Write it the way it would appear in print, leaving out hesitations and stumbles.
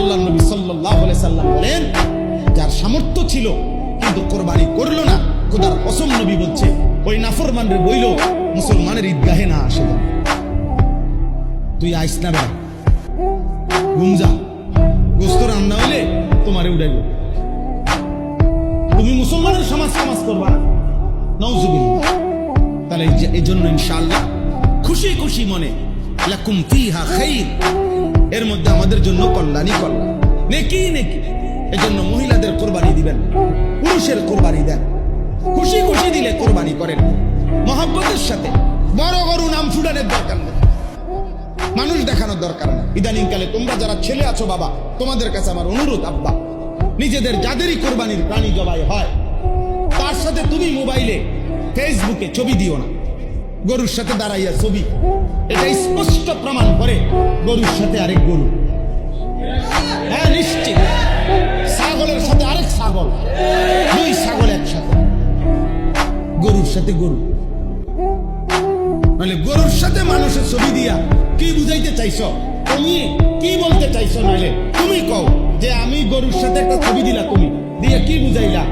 আল্লাহর নবী সাল্লাল্লাহু আলাইহি সাল্লাম বলেন, যার সামর্থ্য ছিল কিন্তু কোরবানি করলো না, খোদার কসম নবী বলছে ওই নাফরমানরে বইল মুসলমানের ঈদগাহে না আসে। তুই আইস না বেড়া, ঘুম যা, গোস্ত রান্না হলে তোমারে উঠাইব। তুমি মুসলমানের সমাজ করবা না, নাউজুবিল্লাহ। তাহলে এই জন্য ইনশাআল্লাহ খুশি খুশি মনে লাকুম ফিহা খাইর, এর মধ্যে আমাদের জন্য কল্যাণই কল্যাণ, নেকি নেকি। এজন্য মহিলাদের কোরবানি দিবেন, পুরুষের কোরবানি দেন, খুশি খুশি দিলে কোরবানি করেন মহব্বতের সাথে। বড় গরু নাম ফুটানোর দরকার নেই, মানুষ দেখানোর দরকার নেই। ইদানিং কালে তোমরা যারা ছেলে আছো বাবা, তোমাদের কাছে আমার অনুরোধ, আব্বা নিজেদের যাদেরই কোরবানির প্রাণী জবাই হয় তার সাথে তুমি মোবাইলে ফেসবুকে ছবি দিও না। গরুর সাথে দাঁড়াইয়া ছবি, এটা স্পষ্ট প্রমাণ করে গরুর সাথে আরেক গরু। হ্যাঁ নিশ্চিত, ছাগলের সাথে আরেক ছাগল, দুই ছাগল একসাথে, গরুর সাথে গরু। মানে গরুর সাথে মানুষের ছবি দিয়া কি বুঝাইতে চাইছো, তুমি কি বলতে চাইছো? নাহলে তুমি কও যে আমি গরুর সাথে একটা ছবি দিলা, তুমি দিয়ে কি বুঝাইলা?